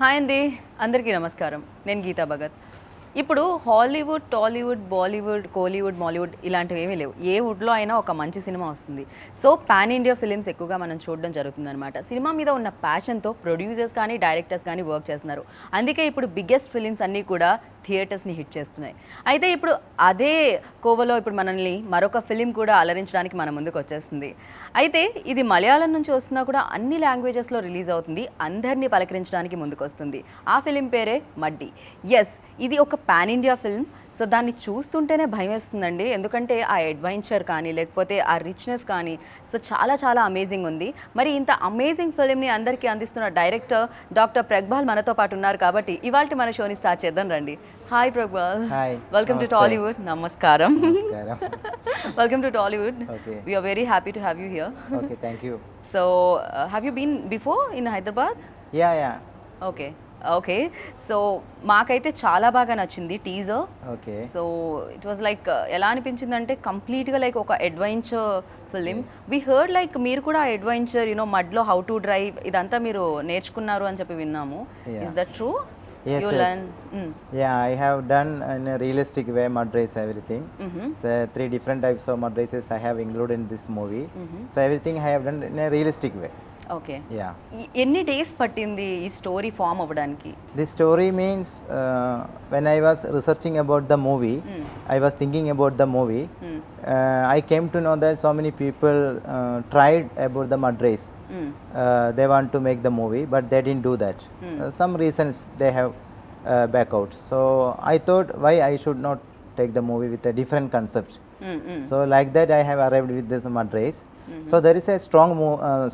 Hi అండి, అందరికీ నమస్కారం. నేను గీతా భగత్. ఇప్పుడు హాలీవుడ్, టాలీవుడ్, బాలీవుడ్, కోలీవుడ్, మాలీవుడ్ ఇలాంటివి ఏమీ లేవు. ఏ వుడ్లో అయినా ఒక మంచి సినిమా వస్తుంది. సో పాన్ ఇండియా ఫిలిమ్స్ ఎక్కువగా మనం చూడడం జరుగుతుందన్నమాట. సినిమా మీద ఉన్న ప్యాషన్తో ప్రొడ్యూసర్స్ కానీ డైరెక్టర్స్ కానీ వర్క్ చేస్తున్నారు. అందుకే ఇప్పుడు బిగ్గెస్ట్ ఫిలిమ్స్ అన్నీ కూడా థియేటర్స్ని హిట్ చేస్తున్నాయి. అయితే ఇప్పుడు అదే కోవలో ఇప్పుడు మనల్ని మరొక ఫిలిం కూడా అలరించడానికి మన ముందుకు వచ్చేస్తుంది. అయితే ఇది మలయాళం నుంచి వస్తున్నా కూడా అన్ని లాంగ్వేజెస్లో రిలీజ్ అవుతుంది. అందరినీ పలకరించడానికి ముందుకు వస్తుంది. ఆ ఫిలిం పేరే మడ్డి. ఎస్, ఇది ఒక పాన్ ఇండియా ఫిల్మ్. సో దాన్ని చూస్తుంటేనే భయం వేస్తుందండి. ఎందుకంటే ఆ అడ్వెంచర్ కానీ లేకపోతే ఆ రిచ్నెస్ కానీ సో చాలా చాలా అమేజింగ్ ఉంది. మరి ఇంత అమేజింగ్ ఫిల్మ్ని అందరికీ అందిస్తున్న డైరెక్టర్ డాక్టర్ ప్రగ్బాల్ మనతో పాటు ఉన్నారు కాబట్టి ఇవాళ మన షోని స్టార్ట్ చేద్దాం రండి. హాయ్ ప్రగ్బాల్. హాయ్. Welcome to Tollywood. నమస్కారం. నమస్కారం. Welcome to Tollywood. Okay. We are very happy to have you here. Okay, thank you. So, have you been before in Hyderabad? Yeah. Okay. So మాకైతే చాలా బాగా నచ్చింది teaser. Okay. So it was like ఎలా అనిపించిందంటే కంప్లీట్గా like ఒక adventure film. We heard like మీరు కూడా అడ్వెంచర్ మడ్లో హౌ టు డ్రైవ్ ఇదంతా మీరు నేర్చుకున్నారు అని చెప్పి విన్నాము. Yeah. Is that true? Yes. Yeah, I have done in a realistic way mud race everything. So 3 different types of mud races I have included in this movie. So everything I have done in a realistic way. Okay. Yeah. ఎన్ని days పట్టింది ఈ story form అవ్వడానికి? This story means when I was researching about the movie, I was thinking about the movie. I came to know that so many people tried about the mud race. They want to make the movie, but they didn't do that. Some reasons they have back out. So I thought why I should not take the movie with a different concept. So like that I have arrived with this mud race. So there is a strong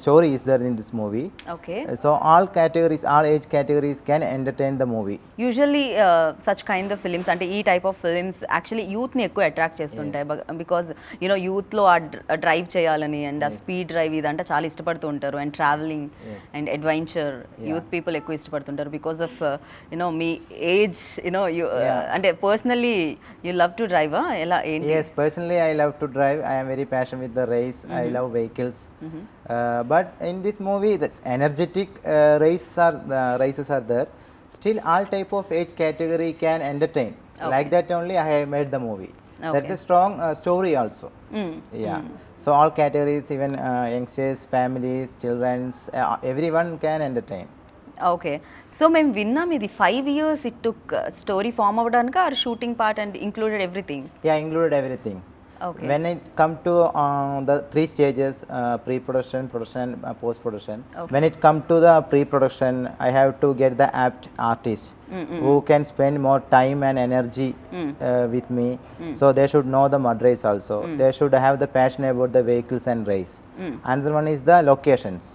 story is there in this movie. Okay. So all age categories can entertain the movie. Usually such kind of films అంటే ఈ type of films actually యూత్ని ఎక్కువ attract చేస్తుంటాయి. Because యూత్లో ఆ drive చేయాలని and ఆ speed drive ఇదంటే చాలా ఇష్టపడుతూ ఉంటారు. And travelling and adventure youth people ఎక్కువ ఇష్టపడుతుంటారు బికాస్ ఆఫ్ మీ ఏజ్ అంటే personally you love to drive ఎలా ఏంటి? Yes, personally I love to drive. I am very passionate with the race. I love vehicles. But in this movie, the energetic races are there. Still, all type of age category can entertain. Okay. Like that only I have made the movie. Okay. That's a strong story also. Yeah. So all categories, even youngsters, families, childrens, everyone can entertain. Okay. So మేము విన్నాం ఇది 5 years it took story form అవ్వడానికి or shooting part and included everything? Yeah, included everything. Okay. When it come to the 3 stages, pre-production, production, post-production. Okay. When it come to the pre-production, I have to get the apt artist who can spend more time and energy with me. So they should know the mud race also. They should have the passion about the vehicles and race. Another one is the locations.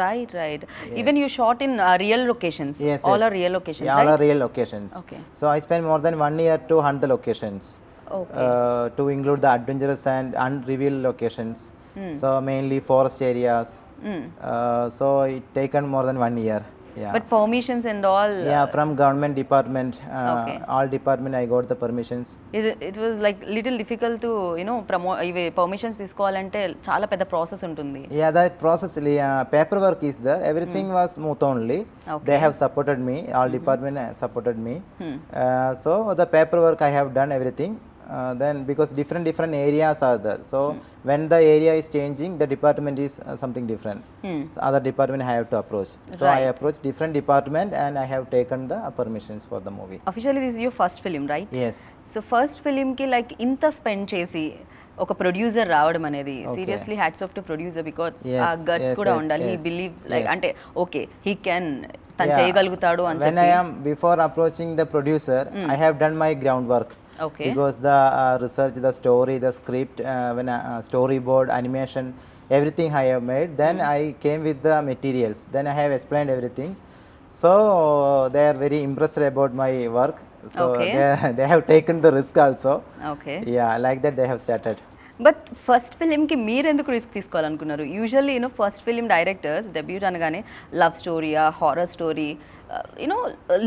Right. Even you shot in real locations. Yes. All are real locations, Yeah, all right? are real locations. Okay. So I spent more than 1 year to hunt the locations. Okay. To include the adventurous and unrevealed locations. So mainly forest areas. So it taken more than 1 year. Yeah. But permissions and all. Yeah, from government department, Okay. all department I got the permissions. It was like little difficult to promote ఇవి permissions తీసుకోవాలంటే చాలా పెద్ద process ఉంటుంది. Yeah, that process, paperwork is there. Everything was smooth only. Okay. They have supported me. All department supported me. So the paperwork I have done everything. Then because different areas are there. So when the area is changing, the department is something different. So other department I have to approach. So I Right. approach different department and I have taken the permissions for the movie. Officially this your first film, right? Yes. So first ఫిలింకి like ఇంత spend చేసి ఒక producer రావడం అనేది seriously hats off to producer because Yes, ఆ guts yes, కూడా yes, ఉండాలి. He yes, believes like yes. అంటే ఓకే హీ కెన్ తను Yeah. చేయగలుగుతాడు అని When I చెప్పి. am before approaching the producer, I have done my groundwork. Okay. Because the research, the story, the script, when storyboard, animation, everything I have made. Then I came with the materials. Then I have explained everything. So they are very impressed about my work. So Okay. they have taken the risk also. Okay. Yeah, like that they have started. But first ఫిలింకి మీరు ఎందుకు risk తీసుకోవాలనుకున్నారు? Usually first film directors debut అనగానే love స్టోరీయా, horror story,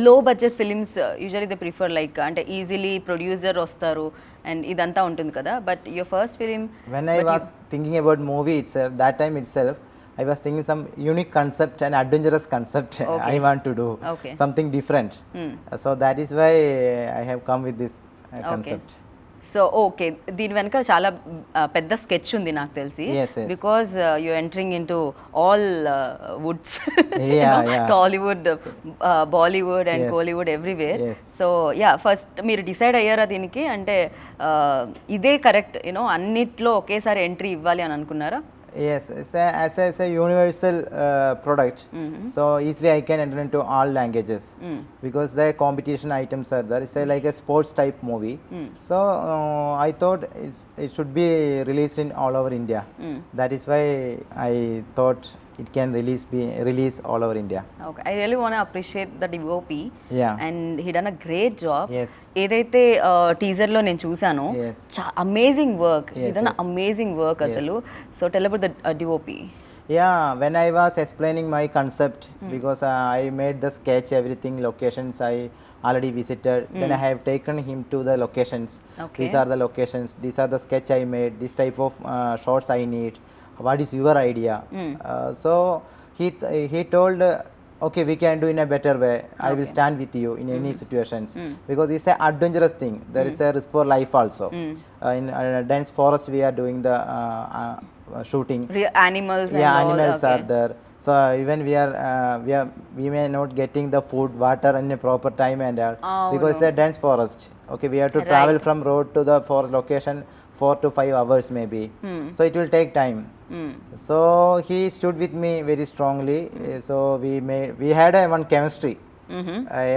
low budget films usually they prefer like అంటే easily producer వస్తారు and ఇదంతా ఉంటుంది కదా. But your first film, When I was thinking about movie itself, that time itself, I was thinking some unique concept and adventurous concept Okay. I want to do. Okay. Something different. So that is why I have come with this concept. So okay దీని వెనక చాలా పెద్ద sketch ఉంది నాకు తెలిసి Yes, yes. Because you entering in to all Woods Yeah. Tollywood Bollywood and Yes. Kollywood everywhere Yes. So yeah first మీరు decide అయ్యారా దీనికి అంటే ఇదే కరెక్ట్ యూనో అన్నిట్లో ఒకేసారి ఎంట్రీ ఇవ్వాలి అని అనుకున్నారా? Yes, as a universal product, so easily I can enter into all languages because the competition items are there. It's like a sports type movie. So I thought it should be released in all over India. That is why I thought it can release all over India. Okay, I really want to appreciate the DOP. Yeah. And he done a great job. Yes. ఏదైతే teaser లో నేను చూసానో Yes. Amazing work Yes, ఇదన్న yes. Amazing work అసలు. So tell about the DOP. Yeah, when I was explaining my concept, because I made the sketch, everything, locations I already visited, then I have taken him to the locations. Okay. These are the locations, these are the sketch I made, this type of shots I need, what is your idea? So he told, okay, we can do in a better way. I will stand with you in any situations because it's an adventurous thing. There is a risk for life also. In dense forest we are doing the shooting. Animals and Yeah, all. animals Okay. are there. So even we may not getting the food, water in a proper time and all Oh, because it's a dense forest. Okay, we have to travel from road to the forest location 4 to 5 hours maybe. So it will take time. So he stood with me very strongly. So we had one chemistry.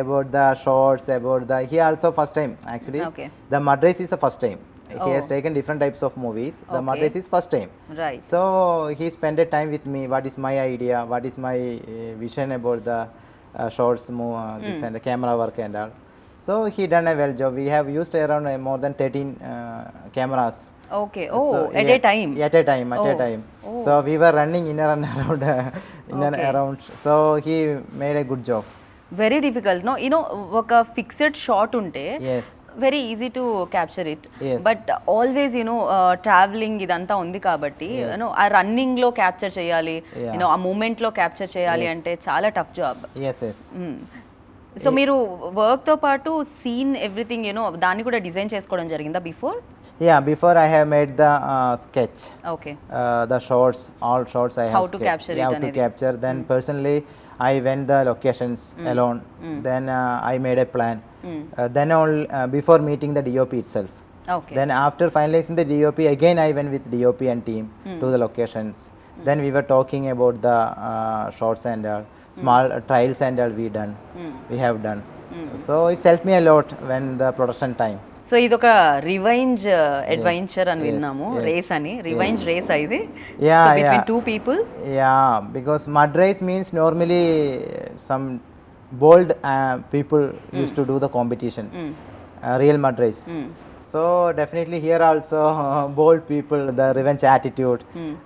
About the shots, about the he also first time actually. Okay. The mud race is the first time. He has Oh. taken different types of movies. The mud Okay. race is first time. Right. So he spent a time with me. What is my idea? What is my vision about the shots, this and the camera work and all. So he done a well job. We have used around more than 13 cameras. Okay. Oh, So, at yeah, a time. At a time. At a Oh. time. Oh. So we were running in and around, in and Okay. around. So he made a good job. Very difficult no you know ఒక fixed shot ఉంటే Yes. Very easy to capture it Yes. But always you know travelling ఇదంతా ఉంది కాబట్టి you know ఆ running లో capture చేయాలి Yeah. You know ఆ moment లో క్యాప్చర్ చేయాలి Yes. అంటే చాలా tough job. Yes, yes. So మీరు వర్క్ తో పాటు సీన్ ఎవ్రీథింగ్ యూనో దాన్ని కూడా డిజైన్ చేసుకోవడం జరిగిందా before? Yeah, before I have made the sketch. Okay. The shots, all shots I have How to sketched. capture Yeah, it how to అనేది. capture. Then personally, I went the locations alone. Then I made a plan. Then all before meeting the DOP itself. Okay. Then after finalizing the DOP, again I went with DOP and team to the locations. Then we were talking about the shots and small trials and all we have done. So it's helped me a lot when the production time. So ఇది ఒక revenge adventure అని Yes. విన్నాము, Yes. Race అని. Revenge race ఇది Yeah, between yeah. Two people. Yeah, because mud race means normally some bold people used to do the competition, real mud race. So definitely here also bold people, the revenge attitude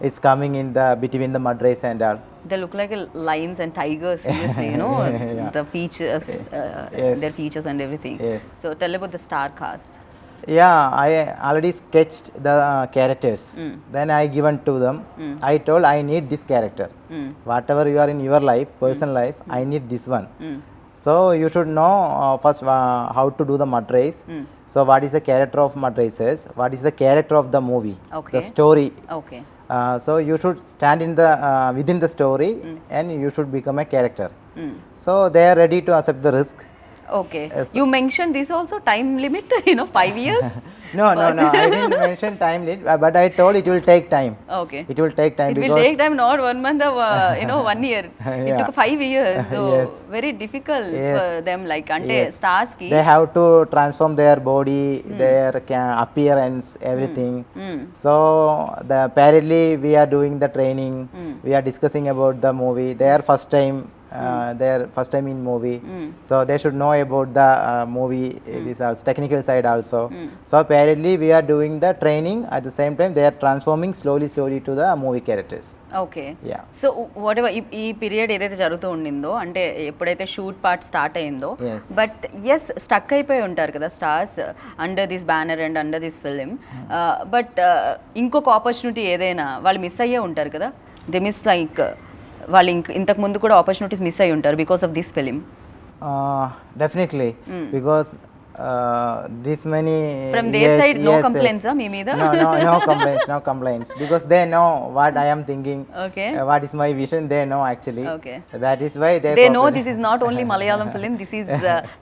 is coming in the between the mud race and all. They look like lions and tigers, seriously, you know, Yeah. the features, Yes. their features and everything. Yes. So tell about the star cast. Yeah, I already sketched the characters. Then I given to them. I told I need this character. Whatever you are in your life, personal life, I need this one. So you should know first how to do the mud race. So what is the character of mud races? What is the character of the movie? Okay. The story. Okay. So you should stand in the within the story and you should become a character. So they are ready to accept the risk. Okay. Yes. You mentioned this also time limit, you know, 5 years. No, I didn't mention time limit, but I told it will take time. Okay. It will take time It will because take time, not 1 month or you know 1 year. It Yeah. took 5 years. So Yes. very difficult Yes. for them. Like ante Yes. stars ki. they have to transform their body, their appearance, everything. So the apparently we are doing the training. We are discussing about the movie. Their first time. Their first time in movie, so they should know about the movie. This is technical side also. So apparently we are doing the training at the same time. They are transforming slowly to the movie characters. Okay. Yeah. So what ever ఈ period ఏదైతే జరుగుతూ ఉండిందో అంటే ఎప్పుడైతే shoot part start అయిందో, Yes. But yes stuck అయిపోయి ఉంటారు కదా stars under this banner and under this film, but ఇంకొక ఆపర్చునిటీ ఏదైనా వాళ్ళు మిస్ అయ్యే ఉంటారు కదా. దే మిస్ లైక్ వాళ్ళు ఇంతకు ముందు కూడా ఆపర్చునిటీస్ మిస్ అయి ఉంటారు because of this film. Definitely, because this many From their yes, side, no yes, complaints, yes. huh, me meeda? No complaints, no complaints, because they know what I am thinking. Okay. What is my vision? They know actually. Okay. That is why they. They know cooperate. this is not only Malayalam film, this is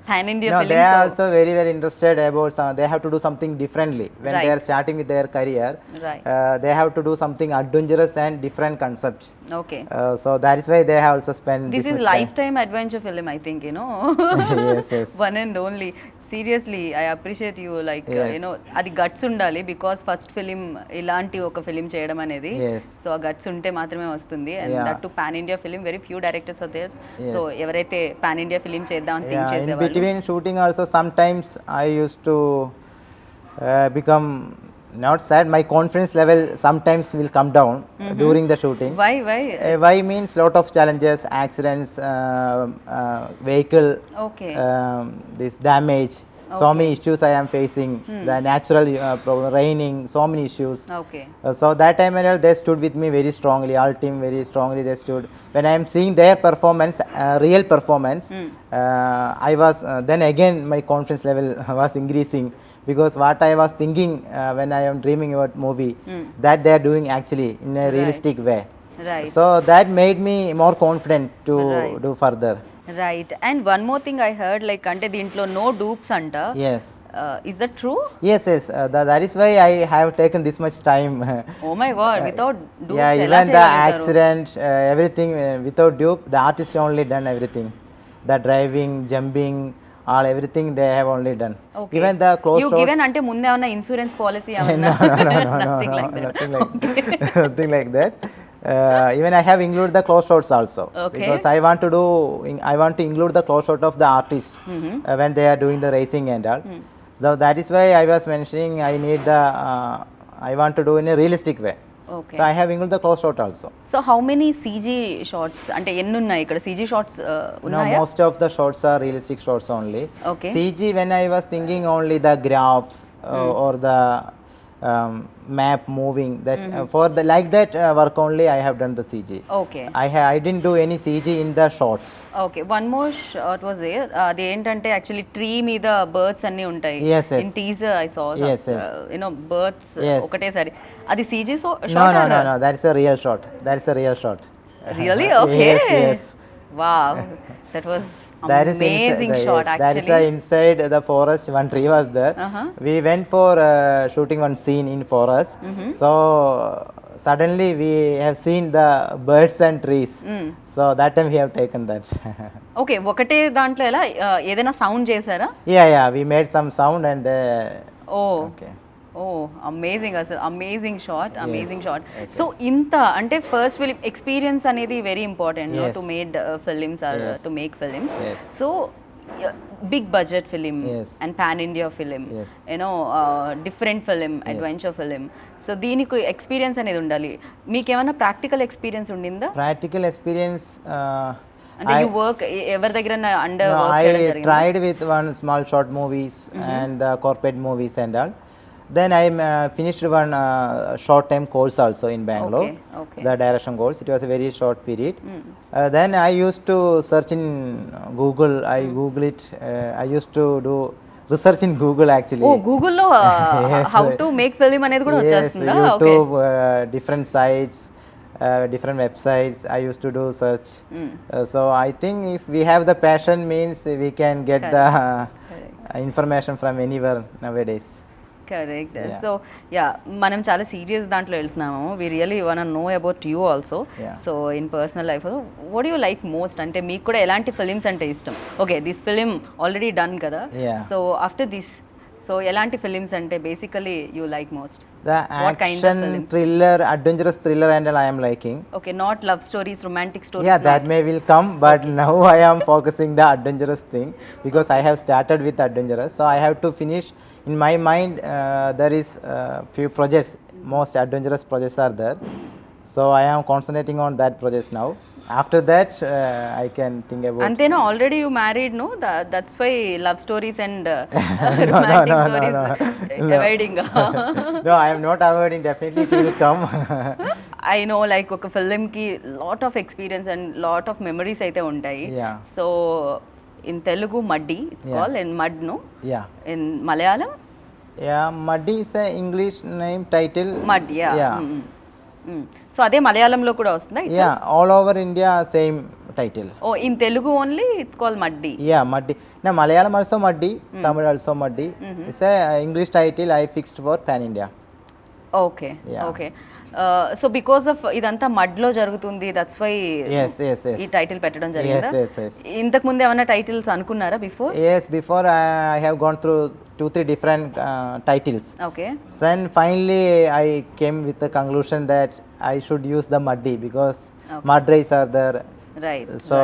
pan India No, film. they are So also very interested about. They have to do something differently when Right. they are starting with their career. Right. They have to do something adventurous and different concept. okay. So that is why they have also spent This is much time. lifetime adventure film, I think, you know. Yes, yes. One and only. Seriously, I appreciate you, like, Yes. you know, అది guts ఉండాలి because first film ఇలాంటి ఒక film చేయడం అనేది. Yes. So ఆ guts ఉంటే మాత్రమే వస్తుంది. And Yeah. That to pan India film very few directors are there. Yes. So ఎవరైతే పాన్ ఇండియా ఫిలిం చేద్దాం అని థింక్ Yeah, in చేసేవాళ్ళు. between shooting also sometimes I used to become not sad. My confidence level sometimes will come down during the shooting. Why? Why means lot of challenges, accidents, vehicle, Okay. this damage. So many issues I am facing. The natural problem, raining, so many issues. Okay. So that time and all, they stood with me very strongly. All team very strongly they stood. When I am seeing their performance, real performance, I was then again my confidence level was increasing, because what I was thinking when I am dreaming about movie, that they are doing actually in a realistic way. Right. So that made me more confident to Right. do further. Right. And one more thing I heard, like అంటే దీంట్లో no dupes అంట. Yes. Is that true? Yes. That is why I have taken this much time. Oh my God, without dupes Yeah, ఎలా even the చేయగలుగుతారు? accident, everything without dupe, the artist only done everything. The driving, jumping, all everything they have only done. Okay. Even the close You shots. given అంటే ముందే ఏమన్నా insurance policy ఏమన్నా? Nothing like that. Nothing like that. Even I have included the close shots also. Okay. Because I want to include the close shot of the artist when they are doing the racing and all. So that is why I was mentioning I need the I want to do in a realistic way. Okay. So I have included the close shot also. So how many CG shots అంటే ఎన్ని ఉన్నాయి ఇక్కడ? CG shots No, ఉన్నాయా? most of the shots are realistic shots only. Okay. CG, when I was thinking only the graphs or the map moving. That's for the like that work only I have done the CG. Okay. I didn't do any CG in the shots. Okay, one more shot was there. అది ఏంటంటే actually tree మీద birds అన్ని ఉంటాయి. Yes, yes. In teaser I saw Yes, yes. You know birds Yes. ఒకటేసారి. అది CG No, short? no. That is a real shot. That is a real shot. Really? Okay. Yes. Wow, that was That is amazing inside, shot yes, that is actually. inside the forest. One tree was there. We went for shooting one scene in forest. So suddenly we have seen the birds and trees. So that time we have taken that. Okay, ఒకటే దాంట్లో ఎలా ఏదైనా sound చేశారా? Yeah. We made some sound and. Oh Okay. Oh amazing, అసలు amazing shot, amazing shot. okay. So ఇంత అంటే first film experience అనేది very important Yes. To made films or Yes. To make films. Yes. So big budget film Yes. And pan India film, Yes. You know different film, adventure film. So దీనికి experience అనేది ఉండాలి. మీకు ఏమైనా practical experience ఉండిందా? Practical experience. అంటే you work ఎవరి దగ్గర under No, work చేయడం I జరిగిందా? tried with one small short movies and corporate movies and all. Then I finished one short time course also in Bangalore. Okay. The direction course. It was a very short period. Then I used to search in Google. I Google it. I used to do research in Google actually. ఓ గూగుల్లో Yes. How to make film అనేది కూడా Yes, వచ్చేస్తుందా? Okay. YouTube, different sites, different websites. I used to do search. So I think if we have the passion, means we can get the information from anywhere nowadays. Correct. Yeah. So yeah, మనం చాలా serious దాంట్లో వెళ్తున్నాము. We really want know about you also. Yeah. So in personal life what you like most? అంటే మీకు కూడా ఎలాంటి films అంటే ఇష్టం? Okay, this film already done కదా. Yeah. So after this, so ఎలాంటి ఫిలిమ్స్ అంటే basically you like most? The What kind of action, films? thriller, adventurous thriller and all I am liking. Okay, not love stories, romantic stories? Yeah, that may will come, but now I am focusing the adventurous thing, because I have started with adventurous. So I have to finish. In my mind, there is few projects. Most adventurous projects are there. So I am concentrating on that projects now. After that, I can think about. అంతేనా? Already you married, no? That's why love stories and romantic stories avoiding. No, I am not avoiding. Definitely, it will come. I know like ఒక ఫిల్మ్కి lot of experience and lot of memories అయితే ఉంటాయి. Yeah. So in Telugu Muddy it's Yeah. Called, in mud no, Yeah. In Malayalam Yeah, Muddy is a English name title. Mud. Yeah. Yeah. So అదే మలయాళంలో కూడా వస్తుందా? Yeah, all over India same title. Oh in Telugu only it's called Muddy. Yeah, Muddy. Now Malayalam also Muddy, Tamil also Muddy. It's a English title I fixed for Pan India. Okay. Yeah. Okay. So because of ఇదంతా మడ్లో జరుగుతుంది, that's why Yes, yes, yes. ఈ title పెట్టడం జరిగిందా? Yes, yes, yes. ఇంతకు ముందు ఏమైనా titles అనుకున్నారా before? Yes, before I have gone through 2-3 different titles. Okay. Then finally I came with the conclusion that I should use the Muddy because mud rays are there. Right. So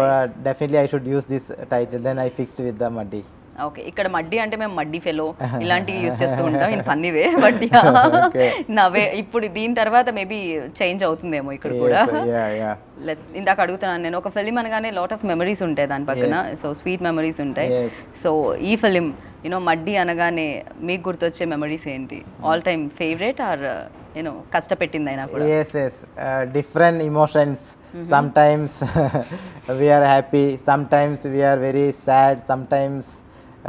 definitely I should use this title. Then I fixed with the Muddy. Okay. ఇక్కడ మడ్డి అంటే మేము మడ్డి fellow ఇలాంటివి use చేస్తూ ఉంటాం in funny way. But నవే ఇప్పుడు దీని తర్వాత maybe change అవుతుందేమో ఇక్కడ కూడా. Yeah, yeah. ఇందాక అడుగుతున్నాను నేను, ఒక ఫిలిం అనగానే లాట్ ఆఫ్ మెమరీస్ ఉంటాయి దాని పక్కన, సో స్వీట్ మెమరీస్ ఉంటాయి. Yes. సో ఈ ఫిలిం యూనో మడ్డి అనగానే మీకు గుర్తొచ్చే మెమరీస్ ఏంటి? All time favourite or you know కష్టపెట్టింది అయినా కూడా? Yes, yes. Different emotions. Sometimes we are happy. Sometimes we are very sad. Sometimes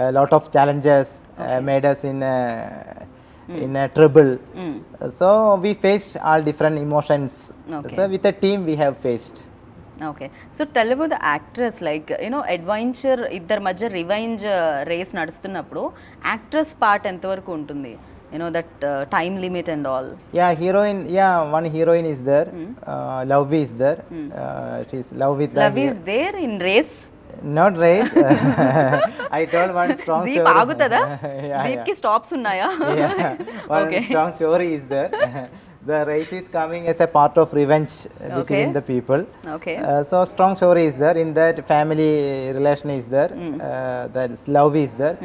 a lot of challenges made us in a trouble. So we faced all different emotions. Okay. So with a team we have faced. Okay. So tell about the actress, like you know adventure ఇద్దరి మధ్య revenge race నడుస్తున్నప్పుడు actress part ఎంతవరకు ఉంటుంది? You know that time limit and all. Yeah, heroine. Yeah, one heroine is there. Love is there. It is love with the love is there in race? not race. I told one strong jeep story. ఆగుతుందా? Yeah, jeep కి stops ఉన్నాయా? yeah. One Okay. strong story is there. The race is coming as a part of revenge between Okay. the people. Okay. So strong story is there. In that family relation is there. That love is there.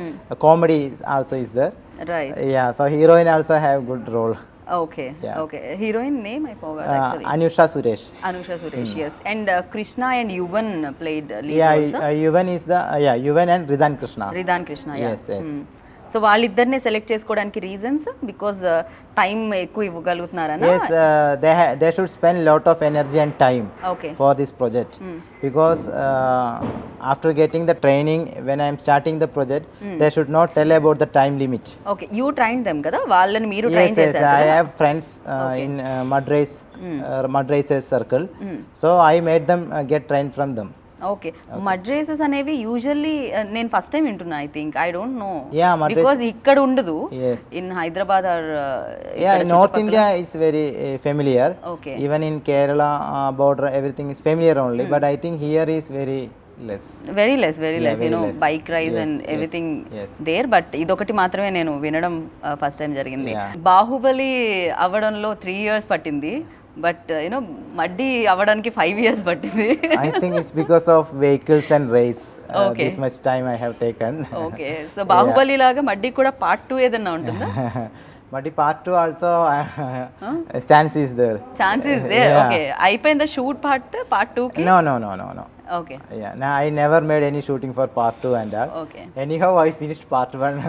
Comedy also is there. Right. Yeah. So heroine also have good role. Okay. Yeah. Okay. Heroine name I forgot actually. Anusha Suresh. Anusha Suresh. yes. And Krishna and Yuvan played lead Yeah, also. Yuvan is the Yuvan and Ridhan Krishna. Ridhan Krishna. Yes, yes. So వాళ్ళిద్దరినే select చేసుకోవడానికి reasons because time ఎక్కువ ఇవ్వగలుగుతున్నారనా? Yes, they should spend lot of energy and time okay. for this project because after getting the training, when I am starting the project, they should not tell about the time limit. Okay. You train them కదా, వాళ్ళని మీరు Yes, train yes, చేశారు I కదా? have friends in mud racers circle, so I made them get trained from them. Okay. Mud races అనేవి usually నేను first time వింటున్నా. I think I don't know Yeah, mud race- because ఇక్కడ ఉండదు. Yes. In Hyderabad are Yeah, in North India it's very familiar. Okay. Even in Kerala border, everything is familiar only. But I think here is very less. Very less Yeah, you very know less. Bike ride Yes, and yes, everything yes. There. But ఇదొకటి మాత్రమే నేను వినడం first time జరిగింది. Yeah. Baahubali అవ్వడంలో 3 years పట్టింది, but you know Muddy అవ్వడానికి 5 years పట్టింది. I think it's because of vehicles and race. Okay. This much time I have taken. Okay. So Baahubali లాగా మడ్డి కూడా పార్ట్ 2 ఏదన్నా ఉంటుందా? But the part 2 also chance is there. Chances there. Yeah. Okay. అయిపోయిందా shoot part 2 కి? No. Okay. Yeah, no, I never made any shooting for part 2 and all. Okay. Anyhow, I finished part 1.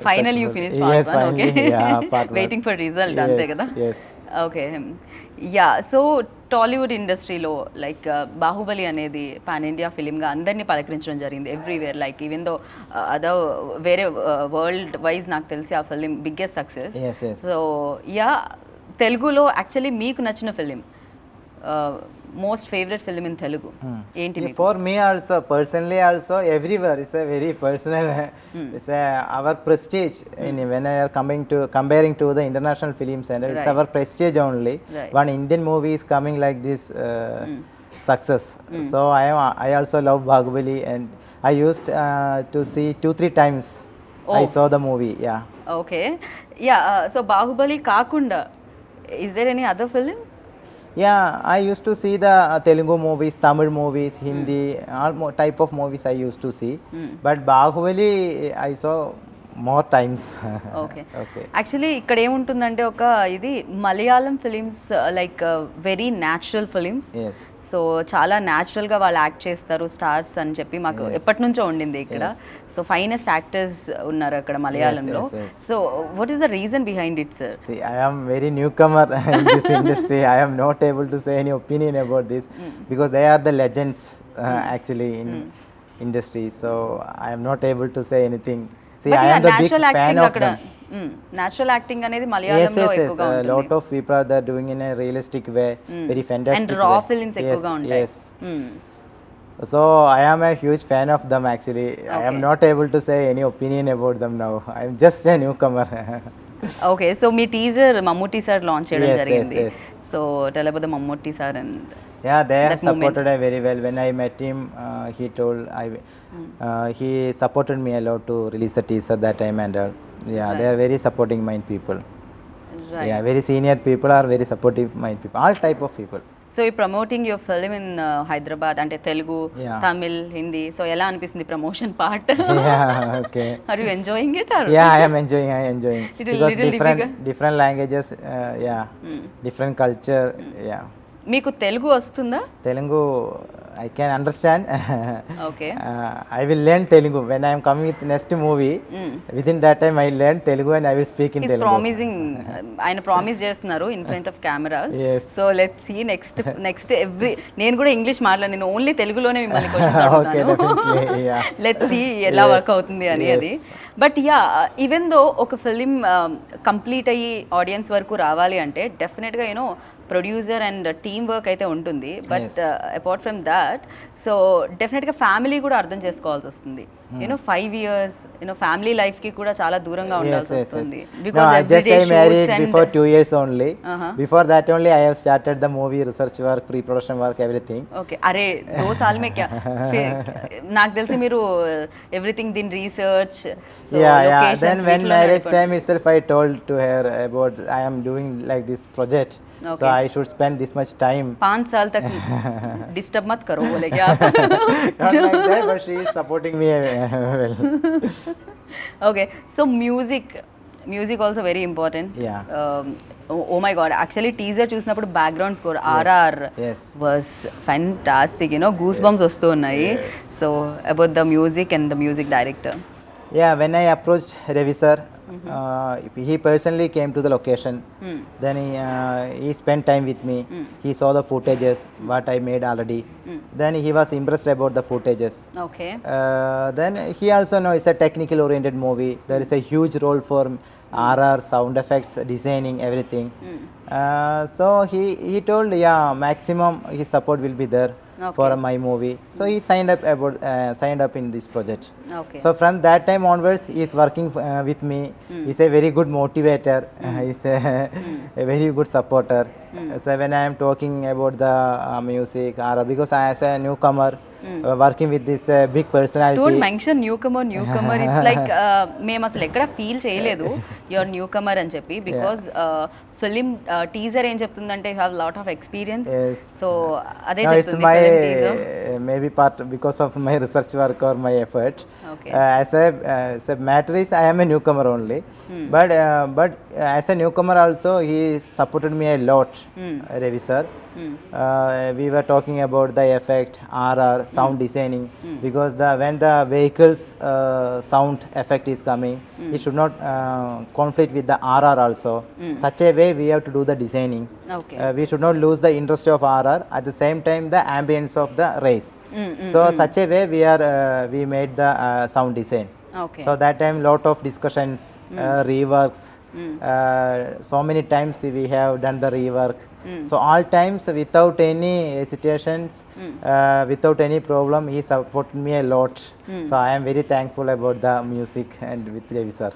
Final you finish Yes, part 1. Okay. finally, yeah, part 1. Waiting for result అంతే కదా? Yes. Okay. Yeah. So Tollywood ఇండస్ట్రీలో like Baahubali అనేది pan India ఫిలింగా అందరినీ పలకరించడం జరిగింది everywhere. Like even though other వేరే world wise నాకు తెలిసి ఆ film biggest success. Yes, yes. So yeah, తెలుగులో యాక్చువల్లీ మీకు నచ్చిన film, most favourite film in Telugu ఏంటి మీకు? For me also, personally also, everywhere is a very personal. It's our prestige. When I are comparing to the international film center, it's Right. our prestige only. Right. One Indian movie is coming like this success. So I also love Bahubali, and I used to see 2-3 times. I saw the movie. Yeah. Okay. Yeah. So Baahubali కాకుండా is there any other film? Yeah, I used to see the Telugu movies, Tamil movies, Hindi, all type of movies I used to see. But Bahubali I saw more times. Okay. Okay. Actually ఇక్కడ ఏముంటుందంటే ఒక ఇది Malayalam films like very natural films. Yes. So చాలా న్యాచురల్గా వాళ్ళు act చేస్తారు stars అని చెప్పి మాకు ఎప్పటి నుంచో ఉండింది ఇక్కడ. సో ఫైనెస్ట్ యాక్టర్స్ ఉన్నారు అక్కడ మలయాళంలో. yes, yes. So what is the reason behind it sir? See, I am very newcomer in this industry. I am not able to say any opinion about this because they are the legends actually in industry. So I am not able to say anything. See, I am the big natural fan acting of అక్కడ them. Natural acting అనేది Yes, మలయాళంలో yes, yes. ఎక్కువగా A ఉంటుంది. lot of people are there doing in a realistic way, very fantastic and రా way. Films Yes, ఎక్కువగా ఉంటాయి. yes. So I am a huge fan of them actually. I am Okay. not able to say any opinion about them now. I am just a newcomer. Okay, so me teaser Mammootty sir launch చేయడం Yes, yes, జరిగింది. yes. So tell about the Mammootty sir and Yeah, they have That moment. supported I very well. When I met him, he told he supported me a lot to release a teaser that time and yeah, they are very supporting mind people. Yeah, very senior people are very supportive mind people. All type of people. So ఈ promoting your film in Hyderabad అంటే Telugu, Yeah. Tamil, Hindi, so ఎలా అనిపిస్తుంది promotion part? Yeah, okay. Are you enjoying it or? Yeah, I am enjoying. I am enjoying It is because little different languages. Yeah, different culture. Yeah, మీకు తెలుగు వస్తుందా? Telugu I can understand. Okay, I will learn Telugu when I am coming with next movie. Within that time I learn Telugu and I will speak in is Telugu. Promising, ఆయన promise చేస్తున్నారు in front of cameras. Yes. So let's see next every, నేను కూడా English మాట్లాడను, only తెలుగులోనే మిమ్మల్ని questions Okay, అడుగుతాను. definitely. Yeah. Let's see ఎలా Yes, work అవుతుంది అని yes. అది. బట్ యా, ఈవెన్ దో ఒక ఫిలిం కంప్లీట్ అయ్యి ఆడియన్స్ వరకు రావాలి అంటే డెఫినెట్గా you know producer and team work అయితే ఉంటుంది. But apart from that, so డెఫినెట్గా ఫ్యామిలీ కూడా అర్థం చేసుకోవాల్సి వస్తుంది. యూనో 5 years యూనో ఫ్యామిలీ లైఫ్కి కూడా చాలా దూరంగా ఉండాల్సి Yes, వస్తుంది. no, because I just I married and before 2 years only. Uh-huh. Before that only I have started the movie research work, pre-production work, everything. Okay, అరే 2 సాల్ మే క్యా నాకు తెలిసి మీరు ఎవ్రీథింగ్ దీని research, Yeah. Then when marriage time itself I told to her about I am doing like this project. So Okay. I should spend this much time. 5 साल तक disturb मत करो बोले क्या? Not like that, but she is supporting me well. Okay, so music also very important. Yeah. Oh my god, actually teaser చూసినప్పుడు background score RR Yes. Was fantastic, you know goose bumps వస్తూ ఉన్నాయి. So about the music and the music director. Yeah, when I approached Ravi sir, he personally came to the location. Then he spent time with me. He saw the footages what I made already. Then he was impressed about the footages. Okay, Then he also know it's a technical oriented movie. There is a huge role for RR, sound effects, designing, everything. So he told maximum his support will be there for my movie. So he signed up in this project. Okay, So from that time onwards, he is working with me. He's a very good motivator. He's a very good supporter. So when I am talking about the music, or because I as a newcomer working with this big personality. Don't mention newcomer. It's like మేము అసలు ఎక్కడ feel చేయలేదు your new comer అని చెప్పి, because film teaser ఏం చెప్తుందంటే you have lot of experience. Yes. So అదే No, it's చెప్తుంది my film teaser. maybe part because of my research work or my effort. Okay. As a matter is I am a newcomer only, but as a newcomer also he supported me a lot, Ravi sir. We were talking about the effect, RR, sound designing, because when the vehicles sound effect is coming, it should not conflict with the RR also. Such a way we have to do the designing. Okay, We should not lose the interest of RR, at the same time the ambience of the race. So such a way we made the sound design. Okay, So that time lot of discussions, reworks, so many times we have done the rework. So all times without any hesitations, without any problem, he supported me a lot. So I am very thankful about the music and with Ravi sir.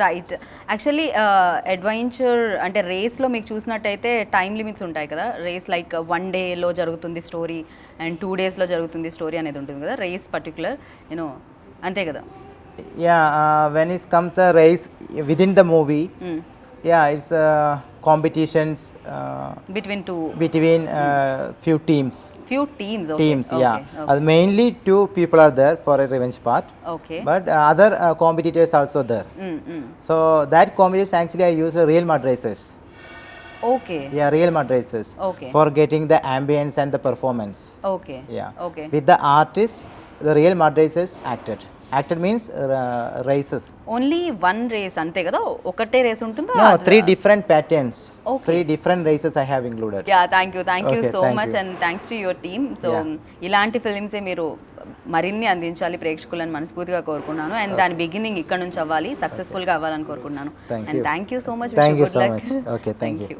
Right. Actually adventure అంటే రేస్లో మీకు చూసినట్టయితే time limits ఉంటాయి కదా. Race like 1 డేలో జరుగుతుంది story and 2 డేస్లో జరుగుతుంది స్టోరీ అనేది ఉంటుంది కదా, రేస్ పర్టికులర్ యూనో, అంతే కదా? Yeah, when it comes the race within the movie, it's competitions between between few teams. Few teams. Mainly 2 people are there for a revenge part, okay, but other competitors also there. So that competition actually I use real mud races. Okay, Real mud races. Okay. For getting the ambience and the performance. Okay, okay. With the artist, the real mud races acted. Acted means races. Only one race అంతే కదా, ఒకటే race ఉంటుందా? No, 3 different patterns. Okay. 3 different races I have included. Yeah thank you Okay, so thank much you. And thanks to your team. So Yeah. ఇలాంటి ఫిలిమ్సే మీరు మరిన్ని అందించాలి ప్రేక్షకులను మనస్ఫూర్తిగా కోరుకున్నాను. అండ్ దాని బిగినింగ్ ఇక్కడ నుంచి అవ్వాలి, సక్సెస్ఫుల్గా అవ్వాలని కోరుకున్నాను. Thank and you. Thank you so much. Thank you so much. Okay, thank you.